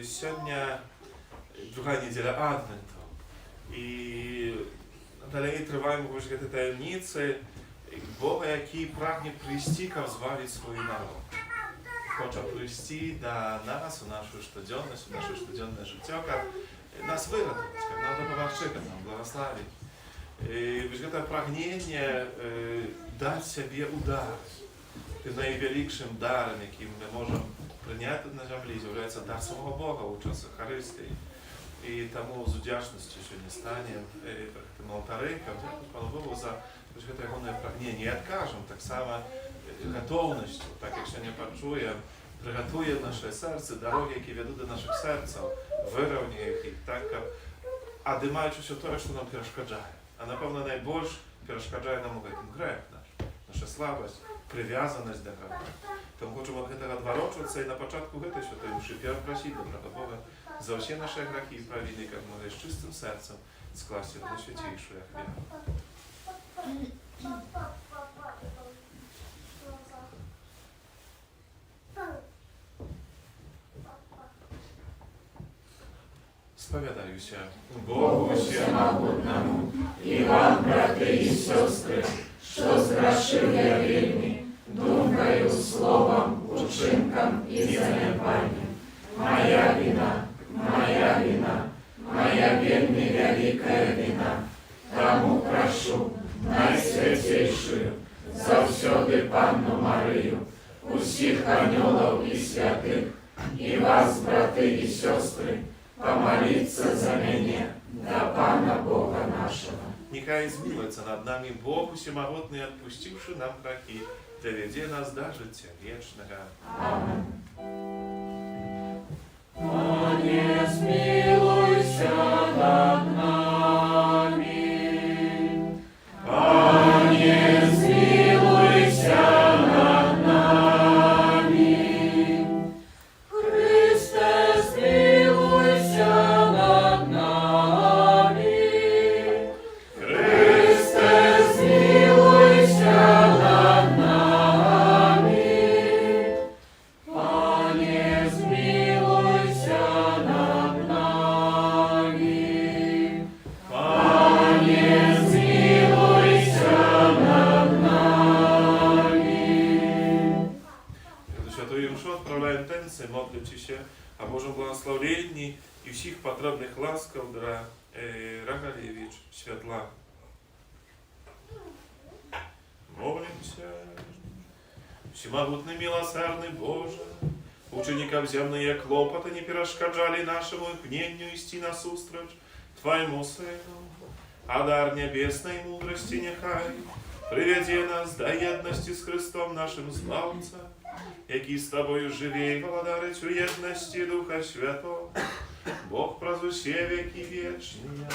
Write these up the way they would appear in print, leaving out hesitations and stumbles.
Сьогодні друга неділя Адвенту. І далі триваємо вишити таємниці Бога, який прагне прийти, щоб звалити свій народ. Хоче прийти до нас, у нашу щоденність, у наше щоденне життя, щоб нас вирятувати, щоб нам допомогти, щоб нам благословити. І вишити прагнення дати собі удар. Найбільшим даром, яким ми можемо прийняти на землі, є дар самого Бога у час Євхаристії. І тому з вдячністю сьогодні станемо перед алтарем, Пану Богу за його прагнення. І відкажемо так само готовністю, так як сьогодні почуємо, приготує наше серце, дороги, які ведуть до наших серців, вирівнює їх так, одимаючи все те, що нам перешкоджає. А напевно найбільше перешкоджає нам грех наш, наша слабость, прив'язаність до греха. Тому хочемо від цього відворочуватися і на початку цієї святої душі перепросити доброго Бога за всі наші грехи і провини, як ми з чистим серцем скласти на святейшу віру. Сповідаюся Богу всемогутному, і вам, брати і сестри, що згрішив я вельми, думкою, словом, учинком і занепанням. Моя вина, моя вельми великая вина. Тому прошу найсвятейшую, завсёды Панну Марию, усіх ангелов і святих, і вас, брати і сестри, помолиться за меня, до Пана Бога нашего. Нехай змилуется над нами Бог всемогутный, отпустивший нам грехи, доведи нас до життя вечного. Аминь. Пане, смилуйся над нами. Пане, смилуйся над нами. Христе, смилуйся над всіх потрібних ласкав для Рагалевич Святла. Молимся. Всемогутный милосердный Боже, ученикам земные клопоты не перешкоджали нашему пнению исти насустрач Твоему Сыну, а дар небесной мудрости нехай приведи нас до едности с Христом нашим славцем, який с Тобою живей владарить у едности Духа Святого, Бог прозвуще веки вечные.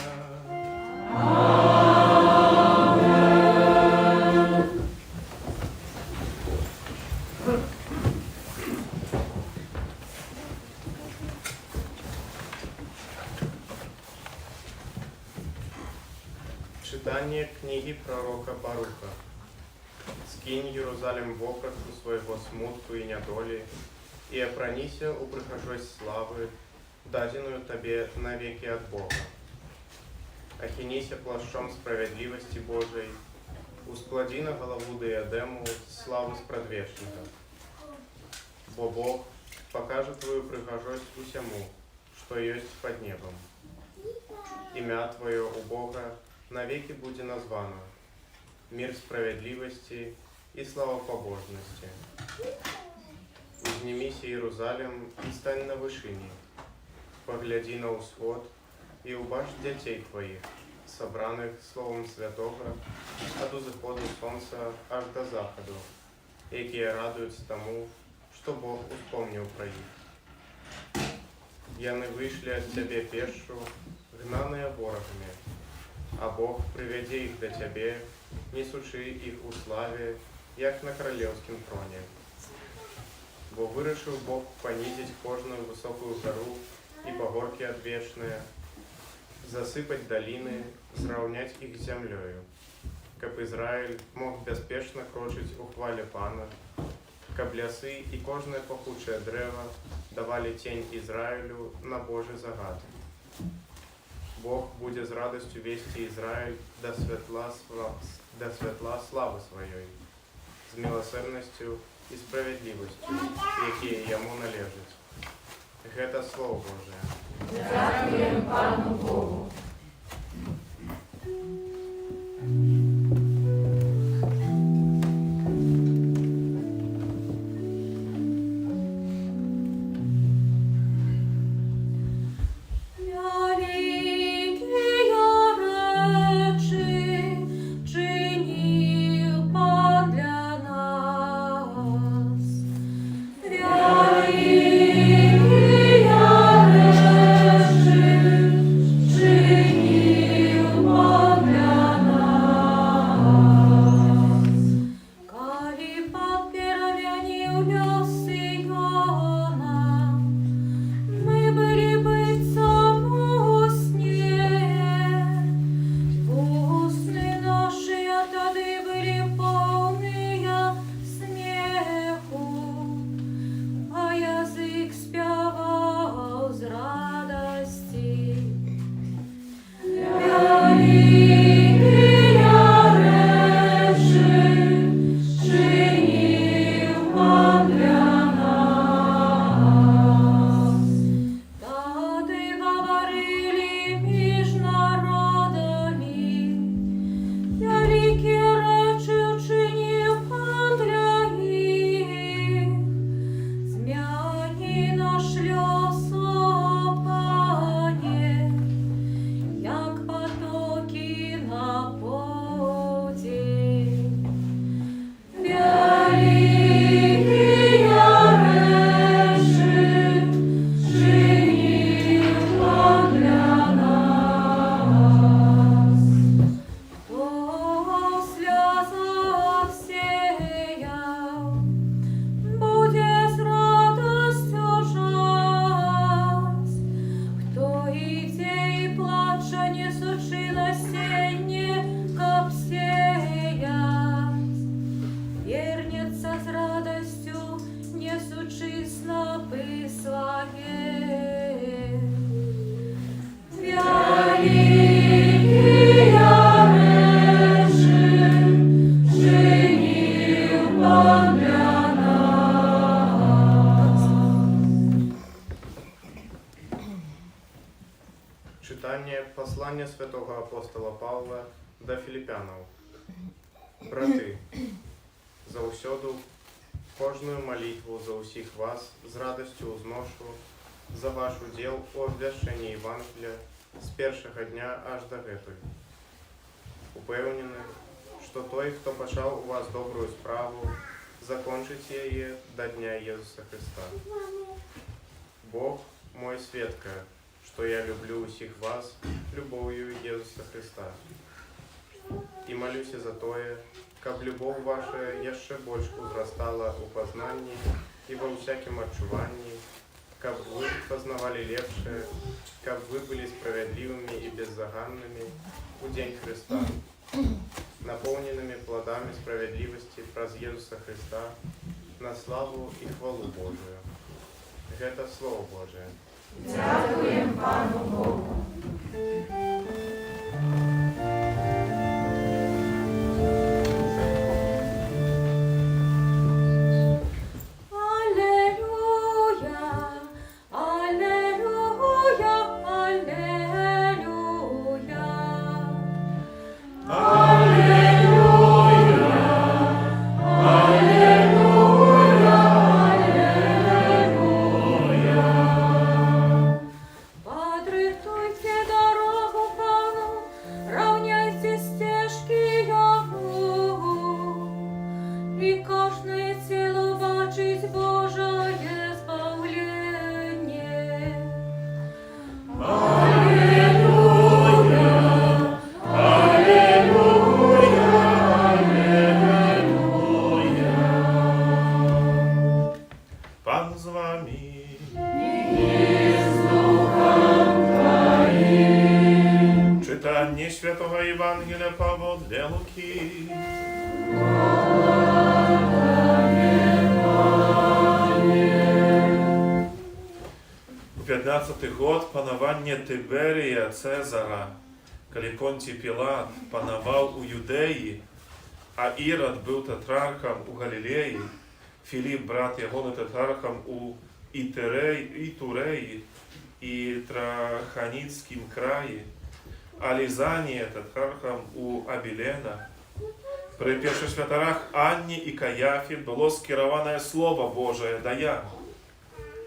Читание книги пророка Баруха. «Скинь, Иерусалим, вопросу своего смутку и недоли, и опронися у прихожой славы, даденную тебе навеки от Бога. Охинися плащом справедливости Божией, усклади на голову диадему славы спрадвечника. Бо Бог покажет твою прихожость усему, что есть под небом. Имя Твое у Бога навеки буде названо, мир справедливости и слава побожности. Узнімися, Иерусалим, и стань на вышине, погляди на усход, и убачь детей твоих, собраних Словом Святого, от заходу солнца аж до заходу, які радуються тому, что Бог успомнил про их. Яны вышли от Тебе пешу, гнаные ворогами, а Бог приведе их до Тебе, несучи их у славе, як на королевском троне. Бо вирішив Бог понизить кожную высокую гору и погорки отвечные, засыпать долины, сравнять их с землею, каб Израиль мог беспечно крочить у хвале Пана, каб лясы и кожное пахучее древо давали тень Израилю на Божий загад. Бог будет с радостью вести Израиль до светла славы своей, с милосердностью и справедливостью, які йому належать. Это Слово Божие. Дякуємо Пану Богу. Читание послания святого апостола Павла до Филиппянов. Браты, заўсёду кожную молитву за усіх вас з радостью узношу за ваш удел у обвяшчэнні Евангелия з першага дня аж до гэтуль. Упэўнены, што той, хто пачаў у вас добрую справу, закончыць яе да дня Езуса Христа. Бог мой сведка, што я люблю усіх вас любов'ю Езуса Христа. І малюся за тое, каб любов ваша яшчэ больш узрастала ў пазнанні і ва ўсякім адчуванні, каб вы пазнавалі лепшае, каб вы былі справядлівымі і беззаганнымі у дзень Христа, напоўненымі плодамі справядлівасці праз Езуса Христа на славу і хвалу Божию. Гэта Слово Божие. Дякуємо Пану Богу. Читання Святого Євангелія поводле Луки. У 15-й год панавання Тиберія Цезара, коли Понтій Пілат панавав у Юдеї, а Ірод був тетрархом у Галілеї, Філіп, брат його, тетрархом у Ітуреї і Траханіцькім краї, а Лізанія тетрархом у Абілена. При першосвятарах Анні і Каяфі було скероване Слово Божие до Яна,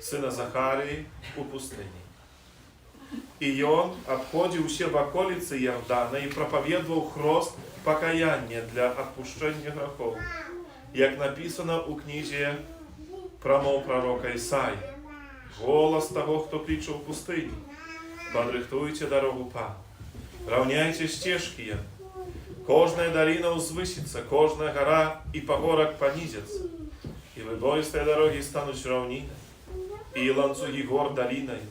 сина Захарії, у пустині. І он обходив все в околиці Йордана і проповідував хрост покаяння для відпущення гріхів, як написано у книзі промов пророка Ісаї. Голос того, хто кличе в пустині. Подрихтуйте дорогу Пану. Равняйте стежки. Кожная долина узвысится, кожная гора и погорок понизится. И выбоистые дороги станут равниной, и ланцуги гор долиной,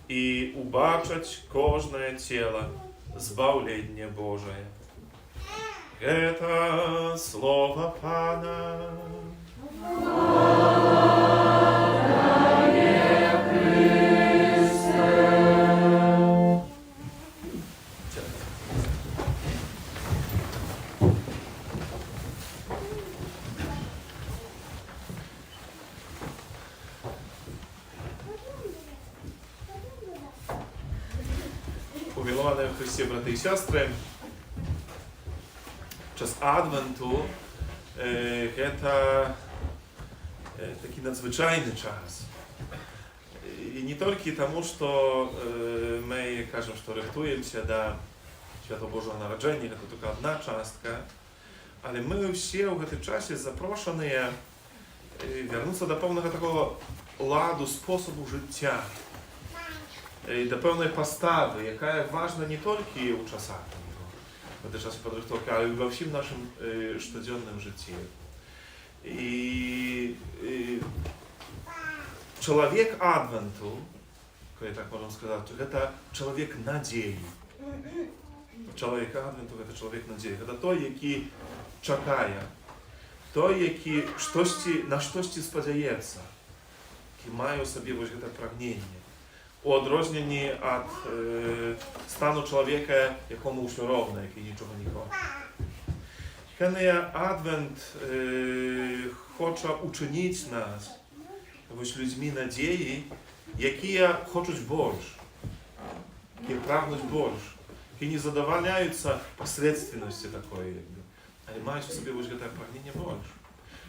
и убачать кожное тело збавление Божие. Это слово Пана. Увіловані в Христі, брати і сестри, час Адвенту це такий надзвичайний час. І не тільки тому, що ми кажемо, що рихтуємося до Святого Божого Народження, це тільки одна частка, але ми всі в цьому часі запрошені повернутися до певного такого ладу, способу життя. До певної постави, яка важна не тільки у часах в цей час підрихтовки, але й во всім нашому щоденному житті. І чоловік Адвенту, коли так можна сказати, це чоловік надії. Чоловік Адвенту – це чоловік надії. Це той, який чекає, той, який на щось сподівається, який має у собі ось це прагнення. У відрозненні від стану чоловіка, якому все ровно, який нічого не хоче. Хай Адвент хоче учинити нас ось людьми надії, які хочуть більше, які прагнуть більше, які не задовольняються посередственності такої, якби, але мають у собі ось це прагнення більше.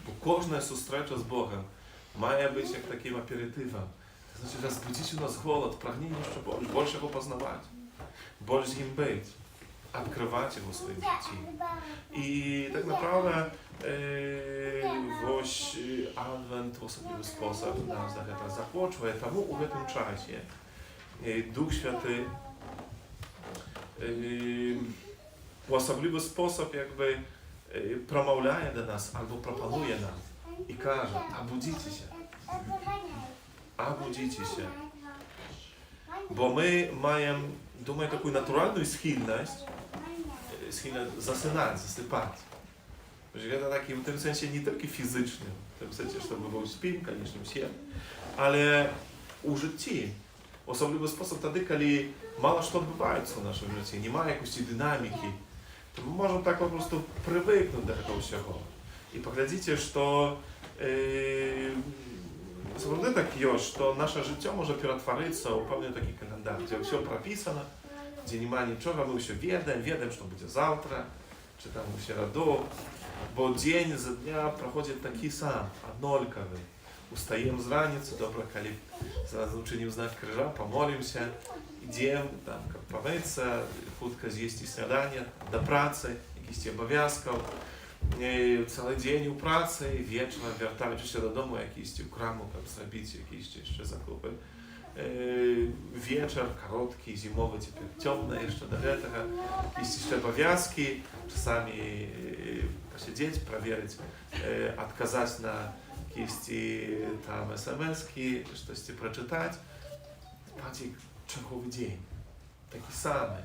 Бо кожна зустріча з Богом має бути як таким аперитивом. Це значить розбудити у нас голод, прагнення, щоб більше його познавати, більше з ним бути, відкривати його в своїм житті. І так naprawdę ось Advent w osobliwy sposób nas zapoczął, тому у tym czasie Duch Święty w osobliwy sposób jakby przemawia do nas albo proponuje nam i każe: obudzicie się, obudzicie się, bo my mamy, думаю, taką naturalną schylność засинать, засыпать. Это taki w tym sensie nie tylko fizycznym, w tym sensie, że my śpimy, конечно, все, ale u życiu. W особливий sposób wtedy, kiedy mało co odbywaється w naszym życiu, nie ma jakiejś dynamiki, to my możemy tak po prostu przywyknąć do tego всего. I poglądajcie, że naprawdę tak jest, że nasze życie może przetworzyć się w pewien taki kalendarz, gdzie wszystko propisane, gdzie nie ma niczego, my już wiemy, co będzie завтра, czy tam się radu, bo dzień za dnia prochodzi taki sam, однолковый. Ustajemy z ranicy, dobra, kiedy zaraz uczynimy znak krzyża, pomolimy się, idziemy, tam pomyć, chutko zjeść śniadanie, do pracy, jakichś obowiązków, cały dzień u pracy, wieczorem wracamy się do domu, jakiś u kramu, zrobić jakieś jeszcze zakupy. Wieczór krótki, zimowy, ciemny jeszcze do tego, jakieś jeszcze obowiązki, czasami posiedzieć, sprawdzić, odkazać na jakieś tam SMS-ki, coś przeczytać. Patrzcie, czechowy dzień, taki samy.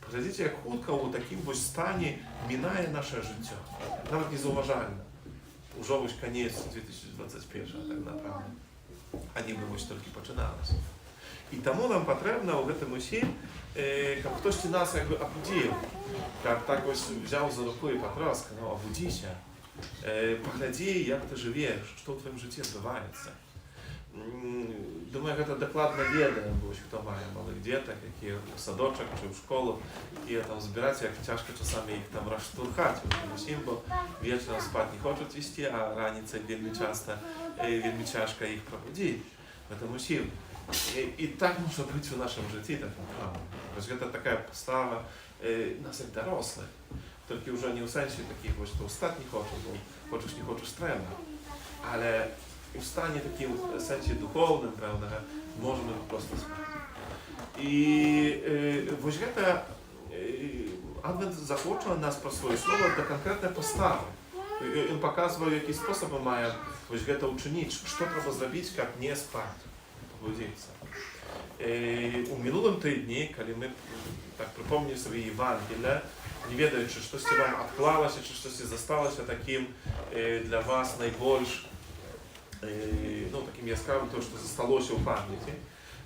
Poglądajcie, jak chłodko w takim stanie minęło nasze życie, nawet niezauważalne. Już koniec 2021 tak naprawdę. A nie było tylko poczynalось. I temu nam potrzebna w tym musi, jak ktoś nas jakby obudził, jak tak wziął za ruku i potroska, no obudzi się, poglądaj, jak ty żyjesz, co w twoim życiu odbywa się. Думаю, że to dokładnie wiedzę, bo się kto mają małych dzieciach, jakie w sadoczek czy w szkole, jakie tam zbierać, jak ciężko czasami ich tam rozszturchać, bo wieczorem spać nie chcą oczywiście, a ranicę wielmi często, wielmi ciężko ich prowadzić. To musimy. I tak może być w naszym życiu, tak naprawdę. Bo to taka postawa nas jak dorosłych, tylko już nie w sensie takich właśnie ostatnich oczu, bo chociaż nie chcesz trema, ale w stanie takim sensie duchownym, prawda, możemy po prostu spać. I właśnie Advent zaklocza nas po swoje słowa do konkretnej postawy. On pokazuje, w jaki sposób my mamy właśnie to uczynić, co trzeba zrobić, jak nie spać, powiedzieć. U minulym tygodniu, kiedy my tak przypomnimy sobie Ewangelię, nie wiedziałem, czy coś wam odkłało się, czy coś zostało się takim dla was najbardziej ну, таким яскравым, то, что засталося у памяти.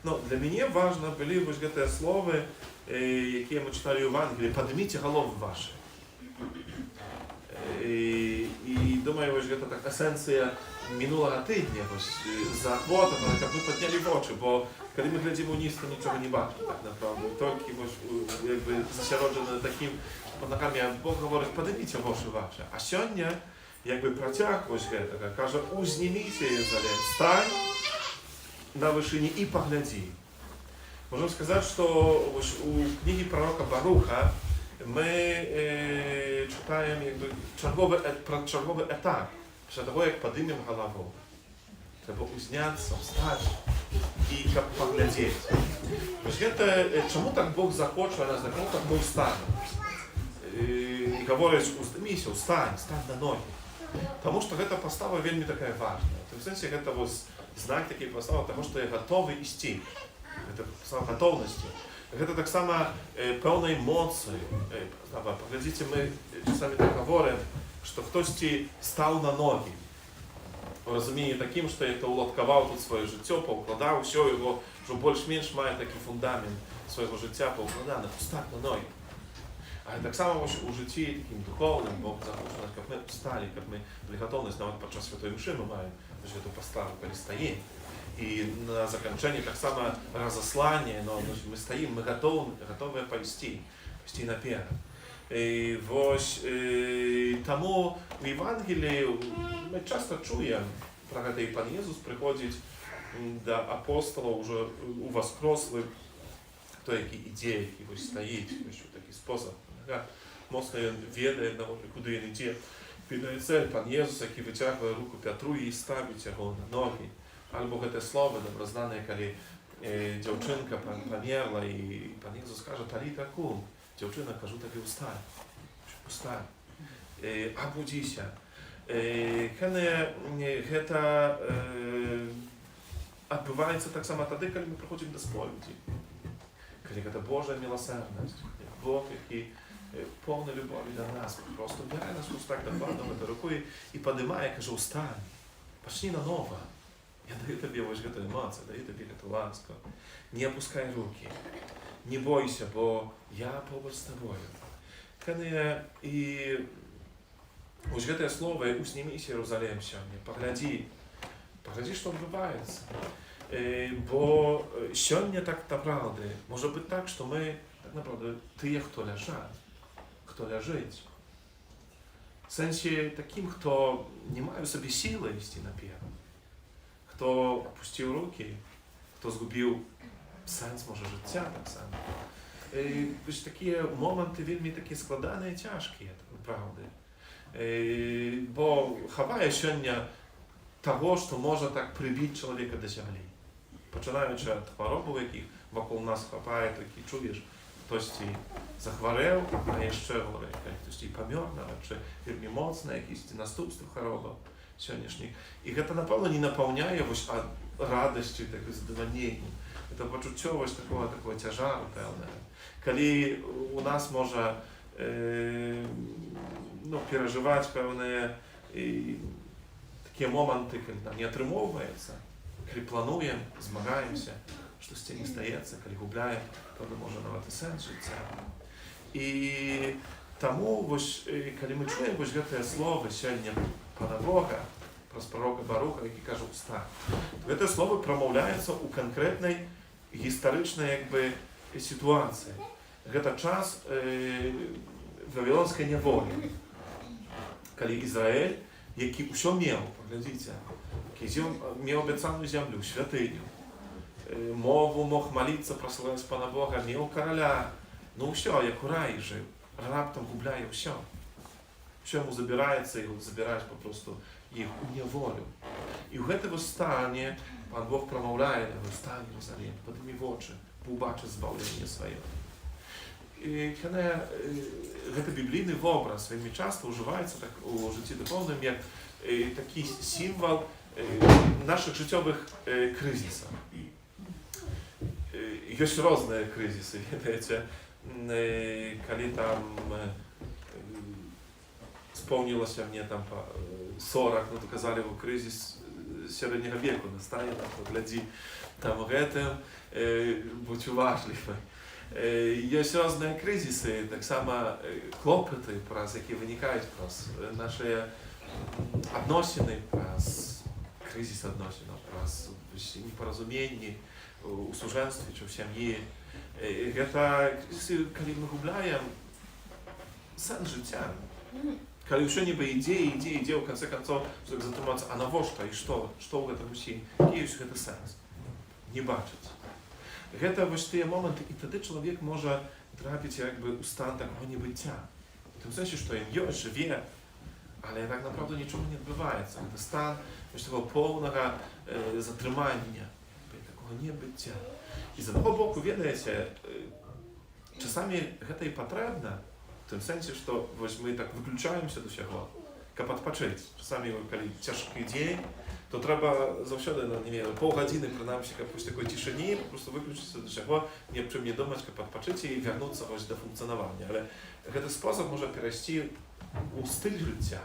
Но для меня важно были вот эти слова, которые мы читали в Евангелии: «Поднимите головы ваши». И думаю, что это так эссенция минулого тижня, за охватом, как мы подняли в очи, бо когда мы глядим вниз, то ничего не бачим, так направду. Только якби зашароджено таким под ногами, Бог говорит: «Поднимите головы ваши». А сегодня jakby протяг ось гэтага, кажа: «Узніміце Єрусалим, стань на вышыні и погляди». Можем сказать, что у книги пророка Баруха мы читаем jakby черговый этап, после того, как поднимем голову. Треба узняться, встать и как поглядеть. Чему так Бог захочет нас, чему так Бог встане? И говорит: «Узніміся, встань, стань на ноги». Потому что эта постава вельми такая важная. В том смысле, это вот знак такой поставы того, что я готовый идти. Это постава готовности. Это так само полной эмоции. Поглядите, мы часами так говорим, что кто-то стал на ноги. В разумении таким, что это улотковал тут свое життя, поукладал, все его, что больше-меньше має такий фундамент своего життя, поукладав, встать на ноги. Ale tak samo u życiu takim duchownym, Bóg захоче нас, как мы встали, как мы были готовность, nawet podczas Świętej Mszy my mamy, że to postawę, kiedy stajemy. И на закончение так само разослание, но мы стоим, мы готовы повести наперед. И вось тому в Евангелии мы часто чуем про это, и Пан Иисус приходит до апостолов уже у воскрослых, хто які ідеї, які ось стоїть, що такий спосіб. Моцно він ведає, куди він йде. Підається Пан Єсус, який витягує руку Петру і ставить його на ноги. Або це слово добрознане, коли дівчинка померла, і Пан Єсус каже, Таліта кум. Дівчина каже, тобі встань. Встань. А будися. Гэта адбываецца таксама тады, калі мы прыходзім да споведзі. Калі гэта Божая міласэрнасць, Бог, які поўны любові да нас, просто бярэ нас так дакладна да рукой і падымае, кажа, устань, пачні нанова. Я даю табе вось гэтую эмоцыю, даю табе гэту ласку. Не опускай рукі, не бойся, бо я побач з табою. І вось гэтае слова «Усніміся, Єрусалим, сёння», паглядзі, што адбываецца. Бо сёння так направды, можа быць так, што мы, так направды, тыя, хто ляжаць, хто ляжыць. В сэнсе такім, хто не мае ў сабе сілы ісці наперад, хто опусціў рукі, хто згубіў сэнс, можа, жыцця таксама. Вось такія моманты вельмі такія складаныя, цяжкія, правды. Бо хавае сёння таго, што можа так прыбіць чалавека да зямлі. Пачынаючы ад хваробаў, якіх вакол нас хапае, такі чуеш, хтосьці захварэў, а яшчэ горай, хтосьці памёр нават, чи вельмі моцна, якісь наступствы хваробаў сённяшніх. І гэта, напэўна, не напаўняе вось радасцю, так задавальненнем. Гэта пачуццё вось такого цяжару, пэўнага. Калі у нас можа перажываць пэўныя такія моманты, калі нам не атрымоўваецца, калі плануем, змагаемся, штосьці не стаецца, калі губляем, пэўна, можа, нават і сэнс жыцця. І таму, калі мы чуем гэтыя словы сёння Пана Бога, праз прарока Баруха, які кажа «Устань», гэтыя словы прамаўляюцца ў канкрэтнай гістарычнай сітуацыі. Гэта час вавілонскай няволі, калі Ізраіль, які ўсё меў, паглядзіце, які меў абяцаную зямлю, святыню, мову мог маліцца, праславляць Пана Бога, меў караля, ўсё, як у раі жыў, раптам губляе ўсё. Ўсё яму забіраецца, і забіраюць папросту іх у няволю. І ў гэтым стане Пан Бог прамаўляе, «Устань, Єрусалим, падымі вочы, паўбачыць збаўленне сваё». Гэта біблійны вобраз вельмі часта ўжываецца у жыцці духоўным як такі сімвал нашых жыццёвых крызісаў. Ёсць розныя крызісы, ведаеце, калі там спомнілася мне там 40, то казалі, крызіс сярэдняга веку настане, глядзі там гэтым, будь уважлівы. Ёсць розныя крызісы, таксама клопаты, праз які вынікаюць праз нашыя адносіны, праз крызіс адносінаў, праз непаразуменні у сужэнстве, чи в сям'і. Гэта крызісы, калі мы губляем сэнс жыцця. Калі ўсё нібы ідзе, ў канцы канцоў, затрымацца, а навошта і што ў гэтым усім? Які ёсць гэты сэнс? Не бачыць. Гэта вось тыя моманты, і тады чалавек можа трапіць у стан такого небыцця. У тым сэнсе, што ён ёсць, жыве, але так направду нічога не адбываецца. Гэта стан такого поўнага затрымання, такого небыцця. І з аднаго боку, ведаеце, часамі гэта і патрэбна, у тым сэнсе, што мы так выключаемся да ўсяго, каб адпачыць. Часамі, калі цяжкі дзень, то трэба заўсёды, паўгадзіны, прынамсі, каб вось такой цішыні, проста выключыцца да чаго, ні аб чым не думаць, каб адпачыць і вярнуцца вось да функцыянавання. Але гэты спосаб можа перайсці ў стыль жыцця.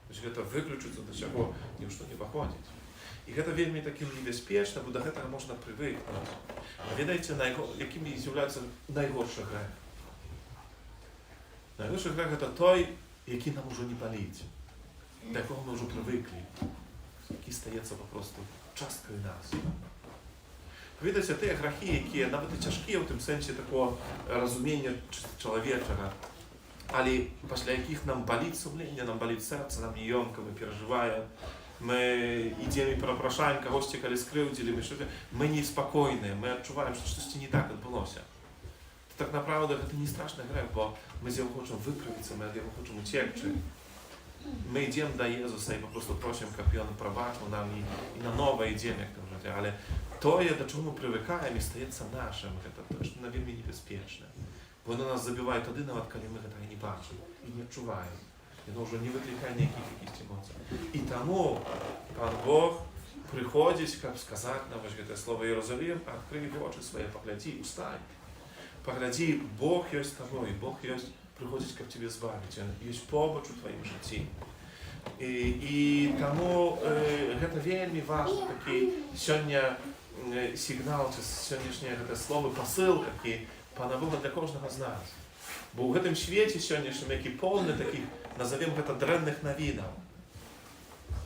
Гэта выключыцца да чаго, ні ў што не паходзіць. І гэта вельмі такім небяспечна, бо да гэтага можна прывыкнуць. А ведаеце, якімі з'яўляецца найгоршы грэх? Найгоршы грэх гэта той, які нам ужо не паліць, да якога мы ўжо прывыклі, які стаецца папросту часткою нас. Видите, ті грахи, які навіть і тяжкі в тим сенсі такого розуміння чоловічого, але після яких нам болить сумління, нам болить серце, нам неємко, ми переживаємо, ми йдемо і перепрошаємо когось, коли скривдили, ми неспокійні, ми відчуваємо, що щось не так відбулося. Так naprawdę to nie straszny grzech, bo my z Jego chcemy wyprawić, my od Jego chcemy uciekć. My idziemy do Jezusa i po prostu prosimy, aby On prowadził nam i na nowe idziemy, jak to mówię. Ale to, do czego my przywykamy i staje się naszym, to jest na wiele niebezpieczne. Bo ono nas zabiwa wtedy, nawet kiedy my tego nie patrzymy i nie odczuwamy. I ono już nie wyklikaje jakichś emocji. I temu Pan Bóg przychodzi, aby сказать nam właśnie te słowa Jerozolim, odkryj oczy swoje, poglądź, ustań. Погляди, Бог есть с тобой, Бог есть приходит к тебе избавить, Он есть помощь в твоем житті. И тому это вельми важно, такий сьогодні сигнал, чи сьогоднішнє слово, посил, який Пана Бога для кожного з нас. Бо в цьому світі сьогоднішньому, який повний таких, назовемо це, древних новинок,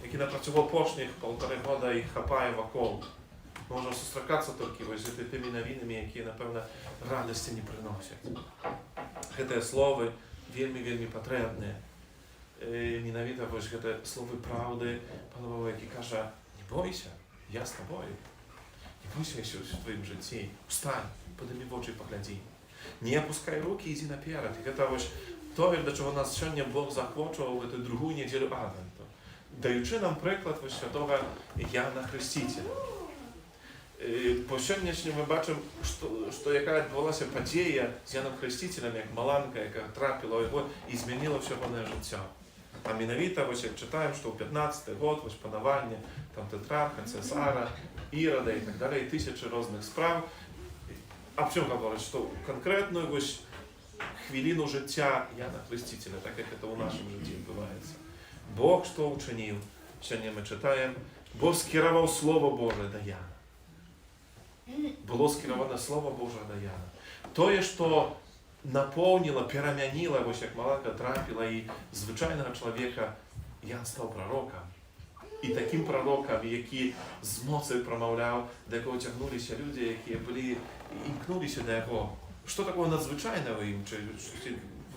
які на противопошних 1,5 года їх хапає вокруг. Можна зустрічатися тільки з тими новинами, які, напевно, радості не приносять. Це слово вельми потрібне. Ненавидно це слово правди, Пана Бога, який каже, не бойся, я з тобою. Не бойся Ісус в твоєму житті. Встань, подими в очі і погляди. Не опускай руки, іди наперед. І це ось то, до чого нас сьогодні Бог захочував в цю другу неділю Адвенту. Даючи нам приклад ось святого Яна Хрестителя. По сьогоднішньому ми бачимо, що яка відбулася подія з Яном Хрестителем, як маланка, яка трапила його і змінила все пане життя. А міновіто, ось як читаємо, що у 15-й год, ось панування, там Тетрарха, Цесара, Ірода і так далі, і тисячі різних справ. А в чому говорить, що конкретно ось хвилину життя Яна Хрестителя, так як це у нашому житті відбувається. Бог що учинив, сьогодні ми читаємо, Бог скерував Слово Боже до Яна. Було скероване Слово Боже до Яна. То, що наповнило, перемінило, ось як маланка трапила, і звичайного чоловіка Ян став пророком. І таким пророком, який з моцею промовляв, до якого тягнулися люди, які були і імкнулися до його. Що такого надзвичайного їм? Чи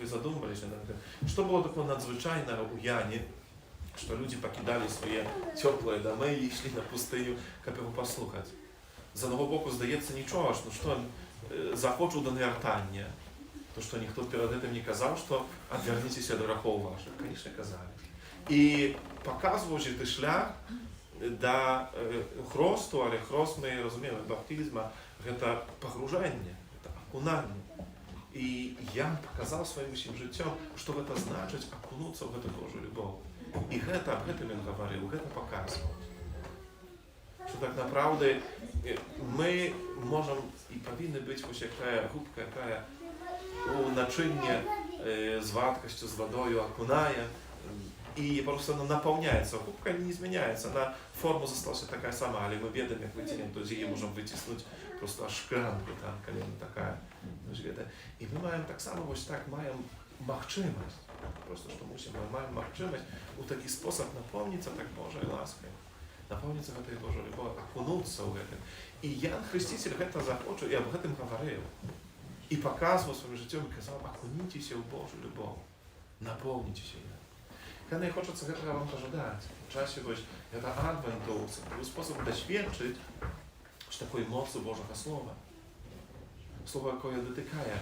ви задумалися над тим? Що було такого надзвичайного у Яні, що люди покидали свої теплі доми і йшли на пустиню, щоб його послухати? З одного боку, здається, нічого, що захочу до невертання. То, що ніхто перед цим не казав, що «Отверніться від гріхів ваших». Звісно, казали. І показував цей шлях до хресту, але хрест, ми розуміємо, баптизму, це погруження, це окунання. І Ян показав своїм усім життям, що це значить окунутися в цю Божу любов. І це, об этом він говорив, це показував. Що так naprawdę ми можемо і повинні бути ось яка губка, яка у начиння з вадкістю, з водою окунає і просто наповняється. Губка не зміняється, на форму залишилася така сама, але ми відомо, як витягнемо, то її можемо витиснути просто аж шклянку, там, коли вона така. І ми маємо так само, ось так, маємо можливість, просто що мусимо, ми маємо можливість у такий спосіб наповнитися так Божою ласкою. Наповниться в этой Божьей любовью, окунуться в это. И Ян Хреститель это захочет, и об этом говорил. И показывал своим життям, и сказал, окунитесь в Божью любовь, наполнитесь ее. Когда мне хочется этого вам пожелать, чаще ось, это Адвент, це спосіб досвідчити, що такої моці Божого Слова. Слово, яке дотикає.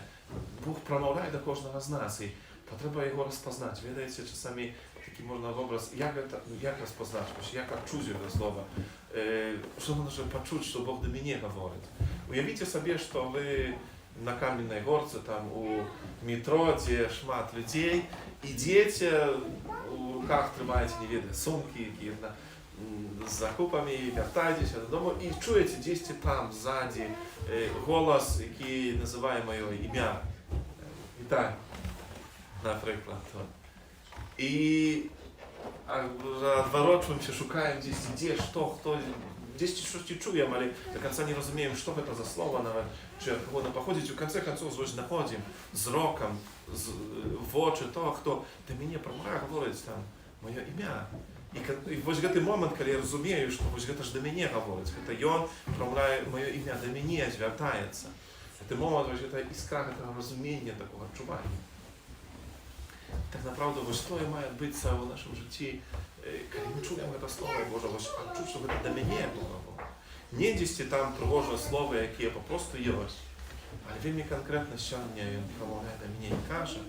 Бог промовляє до кожного з нас, і потрібно його розпознати. Видається, часами такий можна образ, як розпознати, як відчути це слово. Що можна почути, що Бог до мене говорить. Уявіть собі, що ви на Кам'яній горці, там у метро, де шмат людей, ідете, у руках тримаєте невідомі сумки, які з закупами, вертаєтеся додому і чуєте десь там, ззаді, голос, який називає моє ім'я. Вітаю, наприклад. І відворачуємося, шукаємо десь, де, що, хто, десь щось чуємо, але до кінця не розуміємо, що це за слово, чи від кого воно походить. У кінці кінців знаходимо зроком, в очі того, хто до мене промовляє, говорить там моє ім'я. І вось гэты момант, калі я разумею, што вось гэта ж да мяне гаворыць, гэта ён прамаўляе маё імя, да мяне звяртаецца. Гэты момант, вось гэта іскра гэтага разумення, такога адчування. Так направду, вось што і мае адбыцца ў нашым жыцці, калі мы чуем гэта Слова Божа, вось адчуць, што гэта да мяне Бога гаворыць. Не дзесьці там прыгожыя словы, якія папросту ёсць, але вельмі канкрэтна сёння ён прамаўляе да мяне і кажа: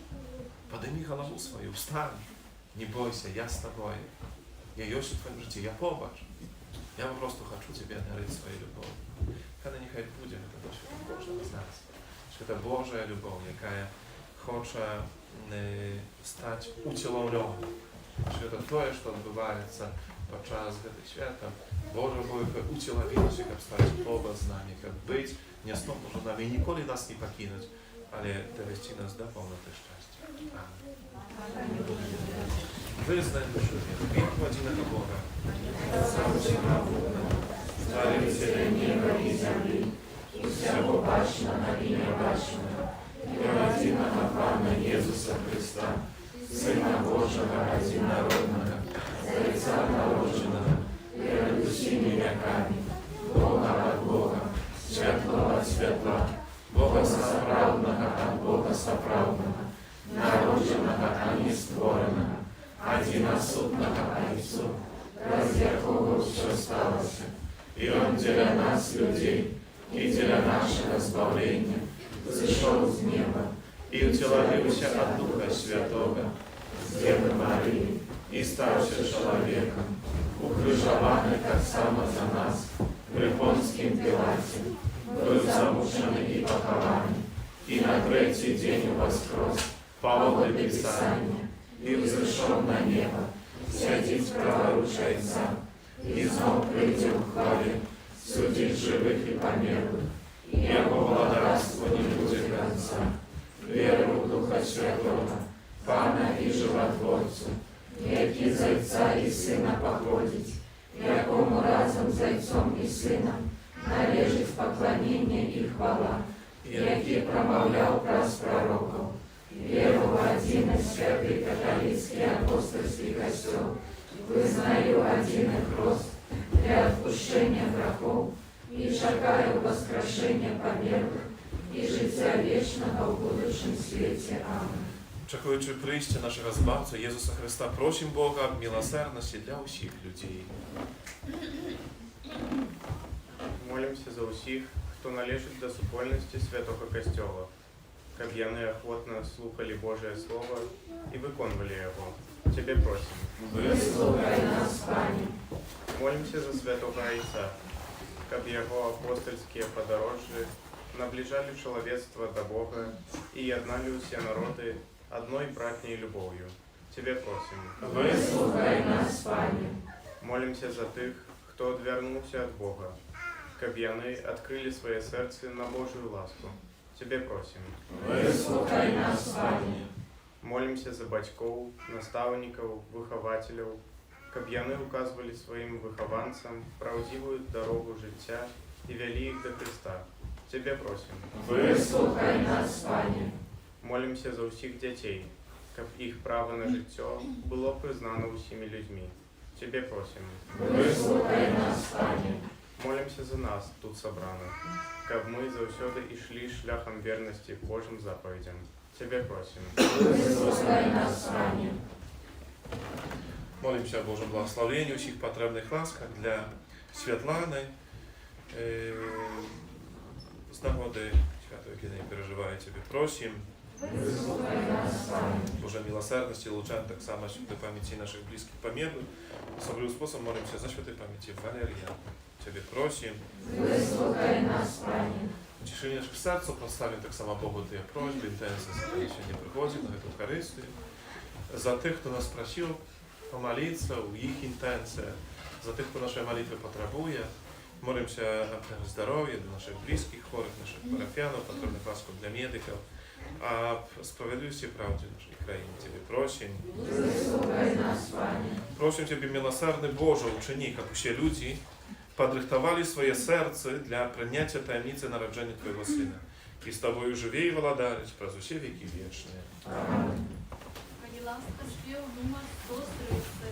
падымі галаву сваю, встань, не бойся, я з табою. Я ёсць у твоім жыцці, я побач. Я папросту хачу цябе дарыць сваю любоў. Калі няхай будзе гэта досвед Божага з нас. Гэта Божая любоў, якая хоча стаць уцілаўлёнай. Гэта тое, што адбываецца падчас гэтых святаў. Божа воля уцілавілася, каб стаць побач з намі, каб быць не стопу з намі і ніколі нас не пакінуць, але давесці нас да поўнаты шчасця. Амén. Визнай душу віру одиного Бога, Створителя неба и земли, и всего бачного и небачного, и родиного Пана Иисуса Христа, Сына Божьего одинородного, за Отца народженного, перед усіми веками, Бога от Бога, светлого от светла, Бога соправдного от Бога соправдного, народженного, а не створенного, одиносутного Отцу, ради якого все сталося, и Он для нас, людей, и для нашего избавления, зашел с неба, и утілавився от Духа Святого, с Девы Марии, и стався человеком, укрыжованный как само за нас, при Понским Пилате, был замученный и похованный, и на третий день воскрес, по Писания, и взошел на небо, сядет праворучия Отца, и снова придет в хвале, судить живых и померлых, и Его владарство не будет конца. Веру в Духа Святого, Пана и Животворцу, який з Отця і Сина походить, якому разом з Отцом і Сином належить поклонение и хвала, який промовлял праз пророков. Веру в один и святый католический апостольский костел, вызнаю один их рост для отпущения грехов и шагаю воскрешения померлых и життя вечного в будущем свете. Аминь. Чекаючи прийстя нашого Збавця Єсуса Христа, просим Бога милосердності для усіх людей. Молимся за усіх, хто належить до супольності Святого Костьола, каб яны охотно слухали Божие Слово и виконували его. Тебе просим. Выслухай нас, Пане. Молимся за Святого Отца, каб его апостольские подорожжи наближали человечество до Бога и єднали все народы одной братней любовью. Тебе просим. Выслухай нас, Пане. Молимся за тих, хто одвернувся від Бога, каб яны открыли своє серце на Божию ласку. Тебе просим. Выслухай нас, Пане. Молимся за батьков, наставников, вихователів, каб яны указывали своим вихованцам правдивую дорогу життя и вели их до Христа. Тебе просим. Выслухай нас, Пане. Молимся за усіх дітей, каб їх право на життя було признано усіми людьми. Тебе просим. Выслухай нас, Пане. Молимся за нас, тут собраних, каб ми завсёди ішли шляхом вірності Божим заповідям. Тебе просим. Выслухай нас, Пане. Молимся о Божьем благословении, усіх потребных ласках для Світлани. З нагоди святої, яке не переживає, тебе просим. Выслухай нас, Пане. Божьей милосердности, лучан так само святой памяти наших близких померлых. Особливым способом молимся за святой памяти Валерия. Тебе просим. Выслухай нас, Пане. В тишині наших серців поставим так само Богу ті просьби, інтенції, які сьогодні приходять на цю Евхаристію. За тих, хто нас просив помолитися у їх інтенціях, за тих, хто нашої молитви потребує. Молимся о здоров'я для наших близьких, хворих, наших парафіянів, потрібних ласку для медиків, а справедливості і правді в нашій країні. Тебе просим. Выслухай нас, Пане. Просим Тебе, милосердный Боже, учини, как все люди, подрыхтовали свое сердце для принятия таємниці народження Твоего Сына. И с Тобою живе и владарить про все веки вечные. Аминь. Ради ласка спів дума состроїться,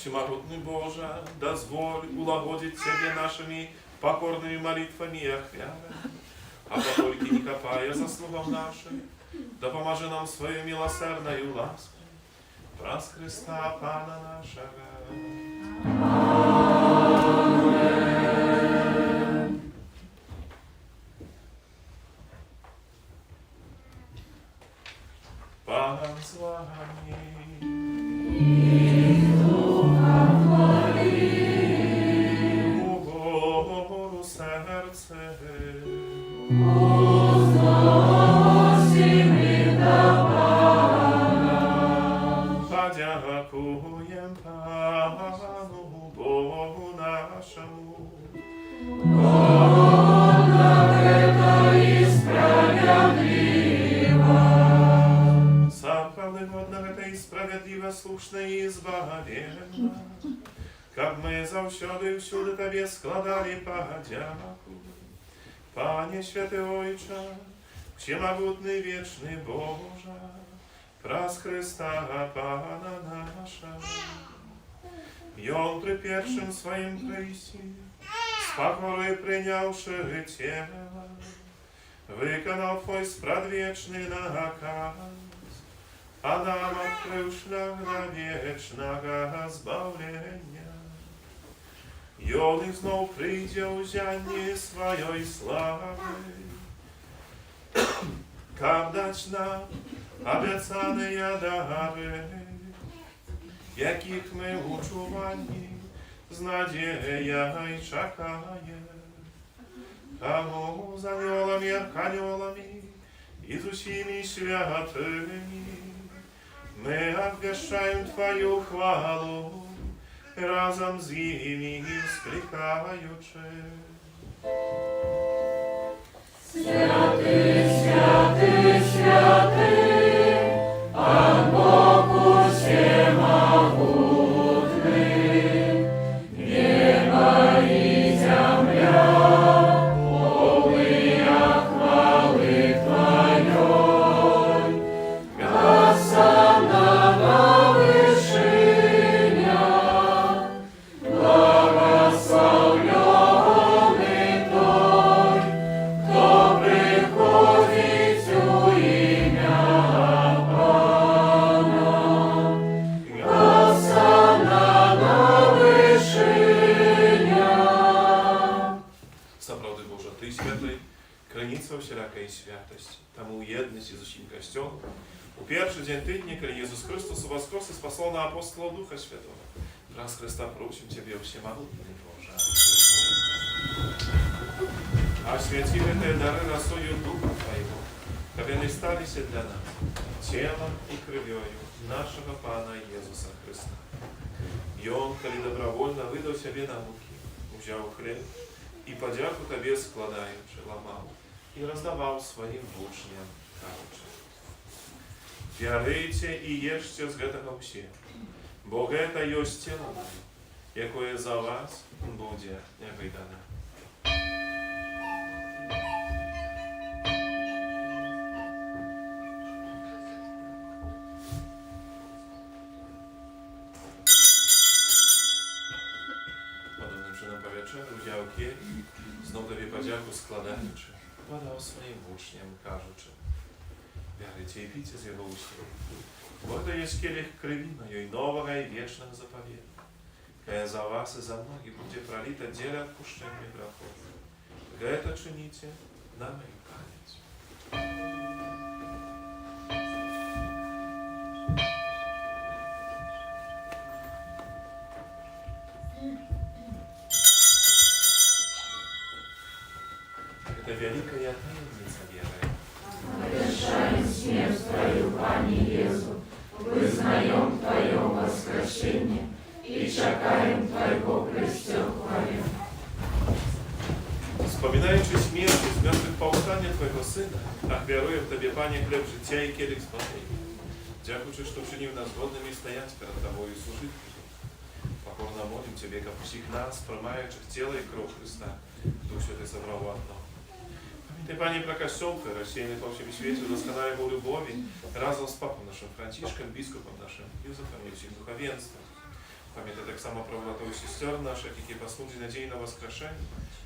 Всемогутный Боже, дозволь улагодить Тебе нашими покорными молитвами и охвятами, а покольки не копая заслугам нашим, да поможи нам свою милосердную ласку, праз Христа Пана нашего. Пан с вами. Подякуем Пану Богу нашему. Сохрани годно это и справедливо, слушно и избавленно, как мы завсёды и всюди Тебе складали подяку. Panie Święty Ojcze, Wszechmogutny Wieczny Boże, przez Chrysta Pana naszego. I On przy pierwszym swoim przyjściu, z pokory przyniałszy Ciebie, wykonał Twój spradwieczny nakaz, a nam odkrył szlak dla wiecznego zbawienia. I On znów przyjdzie u ziemi swojej sławy, как дать нам обіцяні дари, яких ми у чуванні з надією чекає. Тому з аньолами, арханьолами і з усіми святими ми обвіщаємо Твою хвалу, разом з ними вскликаючи. Святий, святий, святий, Пан Бог всемогутний, небо і земля, полная хвали Твоей, Госанна вышиня, благословленный Той, кто приходит у имя Пана. Госанна вышиня. Naprawdę Boże, Ty święty, kranica wszelakiej świętości. Тому єдності з усім Костьолом. У перший день тижня, коли Ісус Христос воскрес и спасал на апостола Духа Святого. Раз Христа просим Тебе, всемогутный Боже. Освети эти дары росою Духа Твоего, как они стались для нас телом и кровью нашего Пана Иисуса Христа. И Он, коли добровольно выдал себе на муки, взял хлеб и подяку Тебе складаючи, ломал и раздавал своим учням, кажучи: Вярыйце і ешце з гэтага ўсе, бо гэта ёсць цела маё, якое за вас будзе выдана. Podobnym czynem po wieczeru wziął kielich, znów tobie podzięku składający, podał swoim uczniom, każuczy: Wierzycie i picie z jego uśmiech, bo to jest kielich krwi mojej nowego i wiecznego zapowiedzi, która za was i za mnogich będzie prolita dziele odpuszczenia grzechów. Гэта czynicie na moją pamięć. Это великая таинница веры. Овершаем смерть Твою, Пане Иисус, вызнаем Твое воскресение и чекаем Твоего престолования. Wspominając śmierć i zmartwychwstanie Twojego Syna, ofiaruję Tobie, Panie, chleb życia i kielich zbawienia. Dziękuję, że uczynił nas godnymi stać przed Tobą i służyć Tobie. Покорно молим Тебе, как всех нас, промающих тело и кровь Христа, Дух Святый собрал в одно. Pamiętaj, Panie, про Kościół, rozsiejny po всем świecie, udoskonałej Jego любови, razem z Papą naszym Franciszkiem, biskupem naszym, Józefem i всем духовенством. Pamiętaj tak samo про братов и сестер наших, які послужили надії на воскрешення,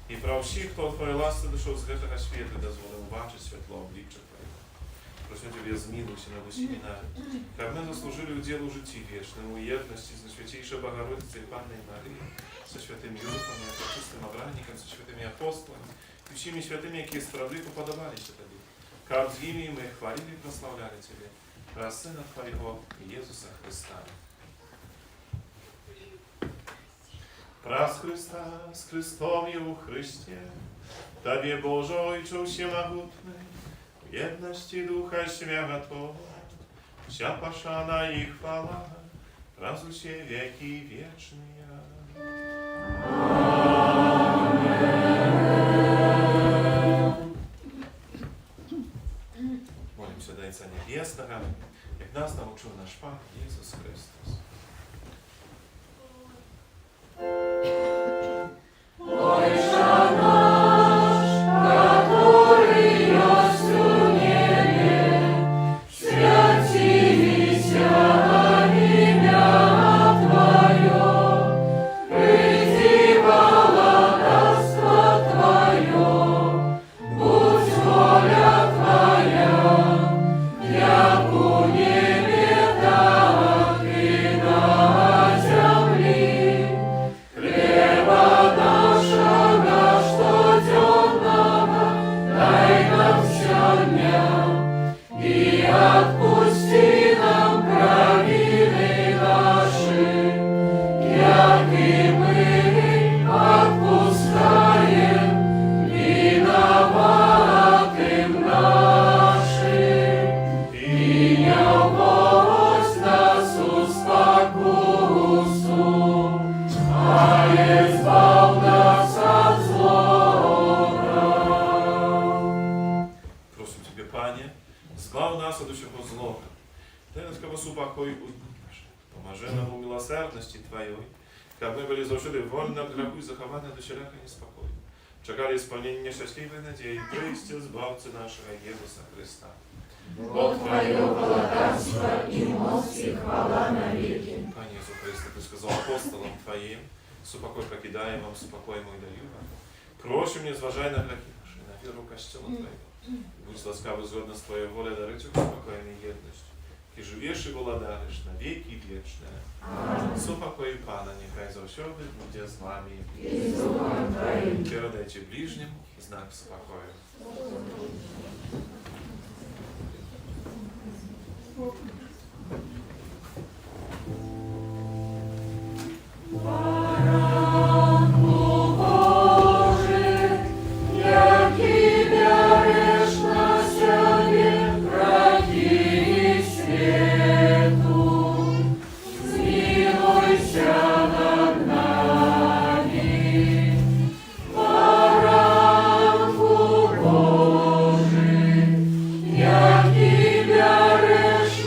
і про всіх, хто Твоєї ласки дійшов з гэтага світу, дозволив бачити світло обличчя Твоєго. Просим Тебе, змилуйся над усіми нами, как мы заслужили удел у житті вічному, у єдності з Найсвятейшей Богородицей Панной Марії, со святим Юзефом и Пречистым Авраником, со святыми апостолами, и всеми святыми, які справедливо подобалися Тобі. Как з ними мы хвалили и прославляли Тебе, про Сына Твоего, Иисуса Христа. Праз Христа, с Христом и у Христе, Тобі, Боже, Ojcze Всемогутний, в єдності Духа Святого, вся пошана и хвала, раз усе веки вечные. Молимся до Отца Небесного, як нас научил наш Пан Иисус Христос. Czekali spełnienie szczęśliwej nadziei, przyjście Zbawcy naszego Jezusa Chrysta. Bo Твое владарство и мощь и хвала навеки. Panie Jezu Chryste, Ty сказал апостолам Твоим, супокой покидаем вам, супокой мой даю вам. Просим, не зважай на грехи наши, на веру Костела Твоего. Будь ласкавый згодно с Твоей волей дарить успокоенной едностью. Ки живешь и владариш на веки вечные. Супокой Пана, нехай завсёды буде з вами. И с Духом Твоим. Передайте ближнему знак спокою. Яки берешь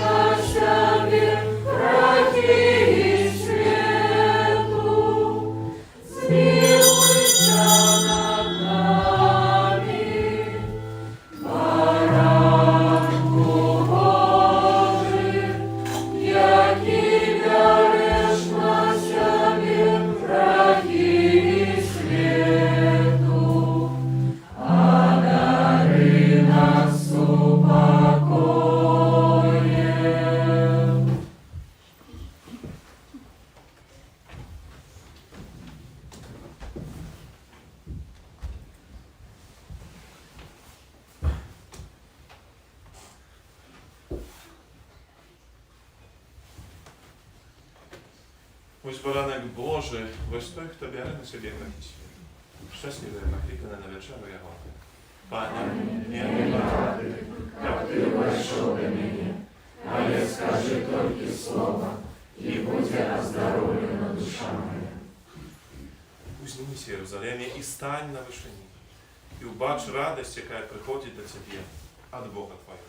Ось baranek Boży, ось той, хто бере на себе гріхи світ. Щасливі накликане на вечеру Ягови. Пане, я не рады, как ты вошел до меня, але скажи только слово, и будет оздоровлена душа моя. Узнімися, Єрусалимі, і стань на вишині, і убач радість, яка приходить до тебе від Бога Твого.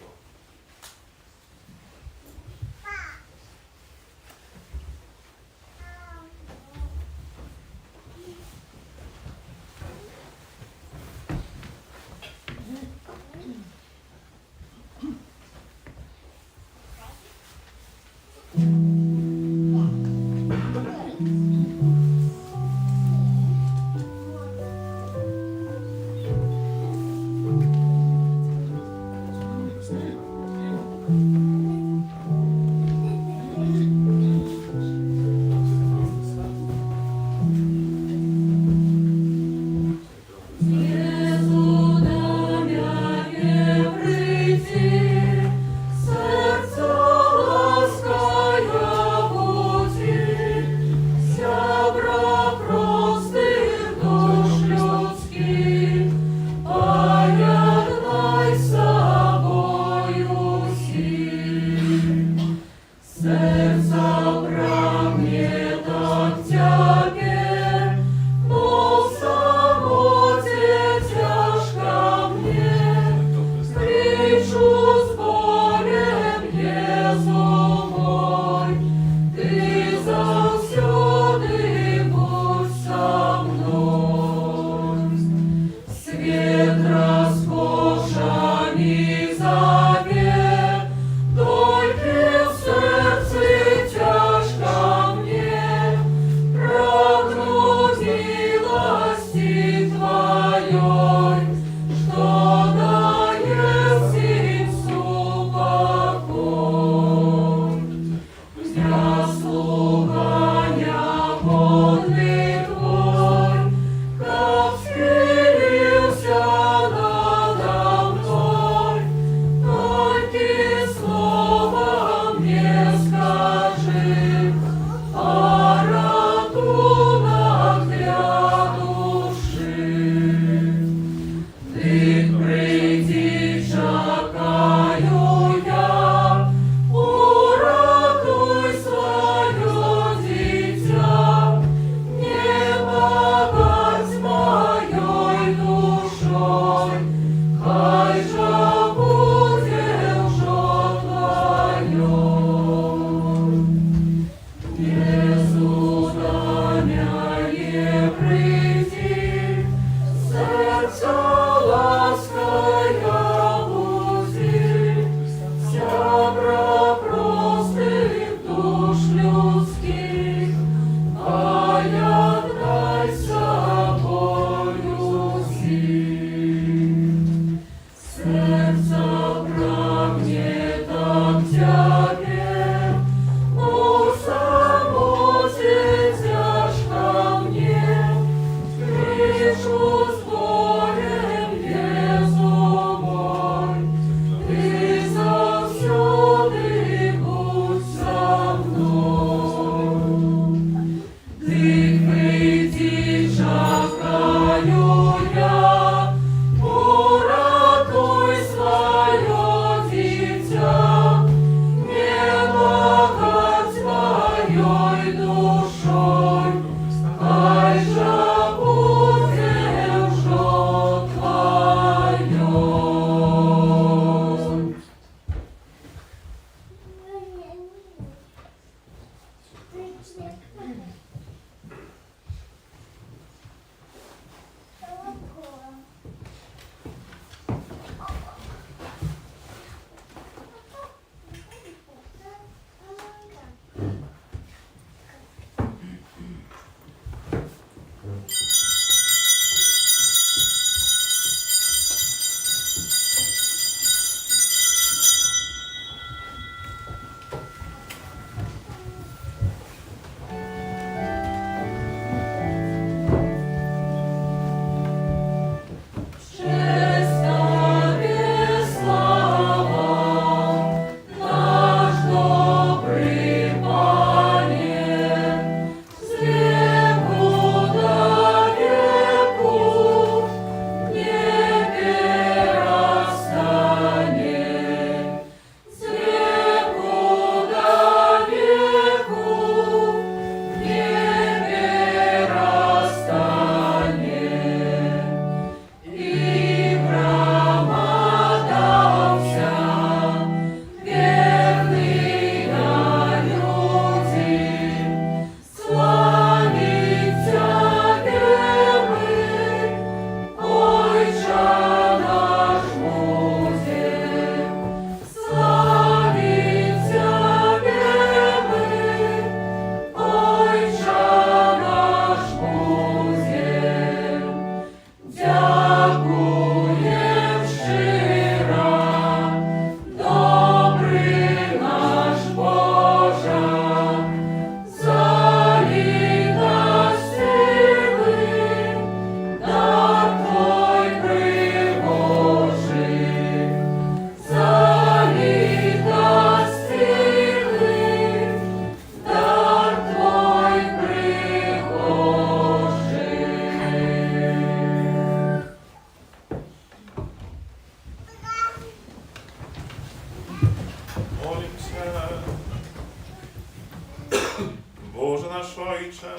naша,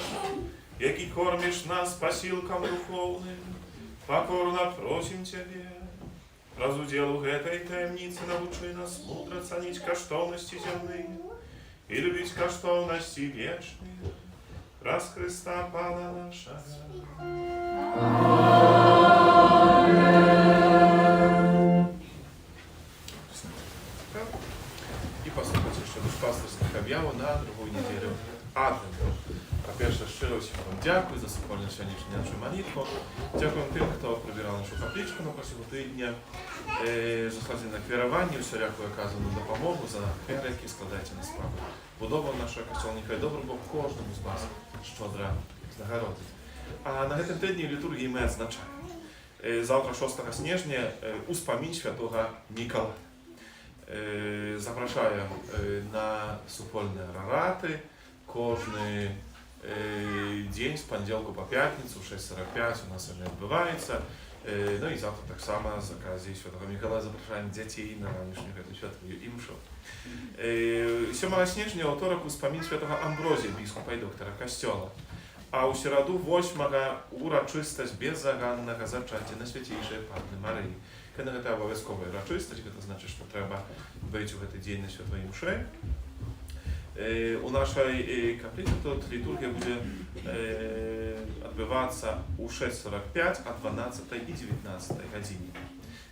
який кормишь нас посилком духовным, покорно просим Тебе, раз уделу этой таемницы научи нас мудро ценить каштовности земные и любить каштовности вечные, раз Христа Пана нашего. I posłuchać jeszcze duszpasterskich objawów na drugą niedzielę Adwentu. Po pierwsze, szczerze się Wam dziękuję za wspólne dzisiejszą modlitwę. Dziękuję tym, kto przybierał naszą kapliczkę na протягу тижня. Zasadzie na kierowanie, wszelaką okazaną допомогу za wiarę, jakie składacie na sprawę budowy naszego kościoła. Niechaj dobry Bóg każdemu z Was szczodra znagrodzić. A na tym tygodniu liturgii my odznaczamy. Завтра 6 снежня успомин святого Николая. Zapraszam na супольные рараты każdy dzień z poniedziałku po piątnicę 6:45 u nas one odbywaється. No i zawтра tak samo z okazji Świętego Mikołaja zapraszam dzieci na ranicznych świętą imszę. 7 sierpnia autorek uspomин świętego Ambrozja, biskupa i doktora kościoła. A u środu 8 uroczystość bezzagannego zaczęcia na Świętejszej Panny Maryi. Kiedy to obowiązkowa uroczystość, to znaczy, że trzeba być w ten dzień na Świętej mszy. U naszej kaplicy to liturgia będzie odbywać się u 6:45, a 12 i 19 godzinie.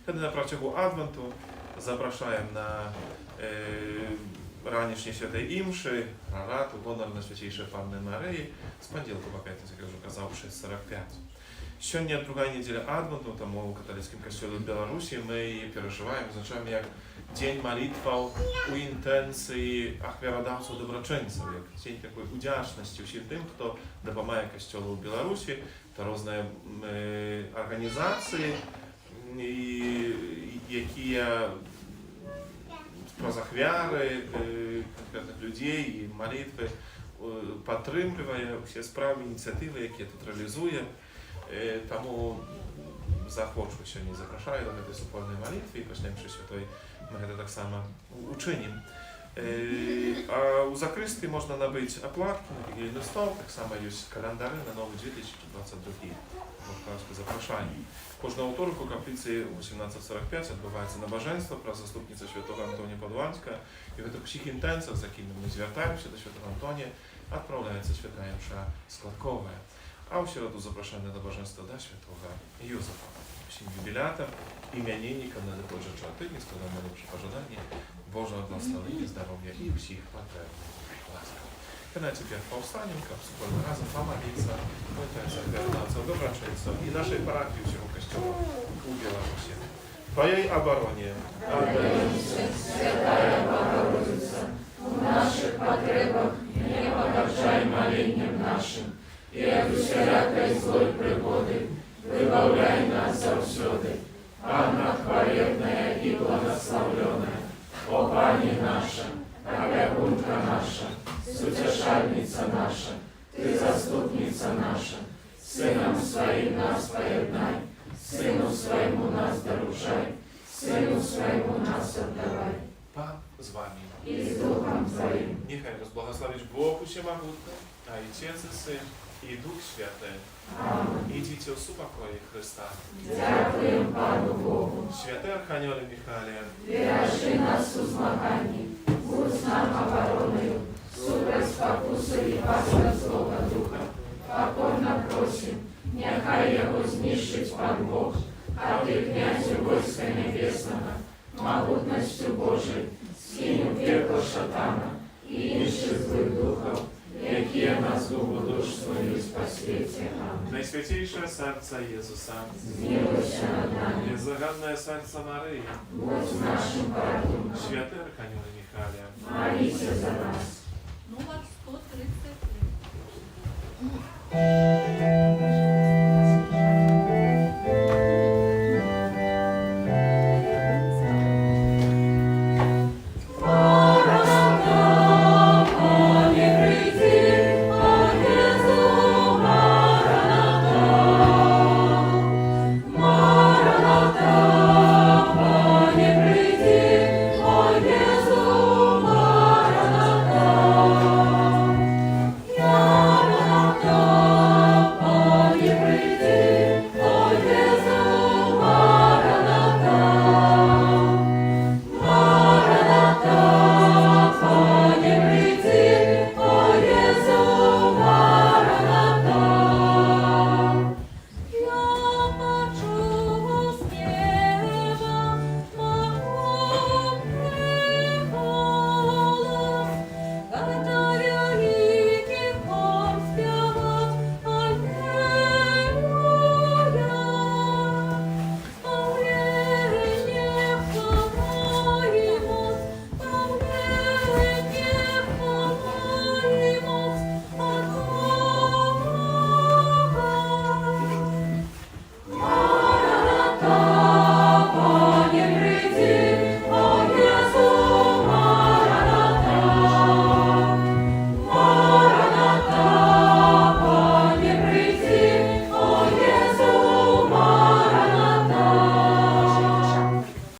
Kiedy na протягу Adwentu zapraszam na ranicznie Świętej Imszy, raratu, honor na Świętejszej Panny Maryi z poniedziałku po piątnicę, jak już okazał, 6:45. Сегодня другая неделя Адвенту, там у католицком костеле в Беларуси мы переживаем, означаем jak dzień молитва у intencji ахвяродавцów доброчинців, як dzień такої вдячності всім тим, хто допомагає костелу в Білорусі, та різні організації, які в справах віри конкретних людей і молитви підтримує всі справи, ініціативи, які тут реалізує. Тому захочу się nie zapraszają do tej wspólnej modlitwy i poślemy przy Świętej my to tak samo uczynimy. A u zakrystii można nabyć opłatki na wigilijny stol, tak samo jest kalendary na nowy 2022 w zapraszanie. Każdą autorku kaplicy o 18:45 odbywa się nabożeństwo pro zastupnicę Świętego Antonia Podłańska i w tych wszystkich intencjach, z jakimi my zwracają się do Świętego Antonia, odprawiają się święta msza składkowe. A u środu zapraszamy na nabożeństwo do Świętego Józefa. Wszystkim jubilatem, imiennikom na dochodze czwartyki składamy najlepsze pożądanie Boże błogosławienia, zdrowia i wszystkich paternych łaskaw. Kanajcie pierw powstaniem, wspólnie razem pomodlica, pamiętajcie wiarnacą, dobroczyńcą i naszej parafii u Kościoła u Białorusi. Po jej obronie, Святая Богородица, у наших потребах не погоршай молением нашим, и от всякой злой пригоды выбавляй нас завсёды. Анна хвалебная и благословленная, о Пани наша, опекунка наша, сутешальница наша, Ты заступница наша, Сыном Своим нас поеднай, Сыну Своему нас доручай, Сыну Своему нас отдавай. Pan z wami. I z Duchem Twoim. Niechaj was błogosławić Bóg Wszechmogutny, Ojciec i Syn i Duch Święty. Amen. Idźcie u pokoju Chrysta. Дякуем Пану Богу. Święty Archanioły Michale, Виражи нас у змаганні, будь нам обороною, супроть спокусу и пастор злого духа. Покорно просим, нехай его знищить Пан Бог, а Ты, князю войска небесного, могутностью Божией, скинь в пекло шатана и інших злых духов, які нас губу душ свою спасвіті. Амінь. Najświętejsze serce Jezusa, Змилуйся над нами, niezagadne serce Maryi, будь нашим порятунком. Święty Archanioły Michale, Моліться за нас. Номер 133.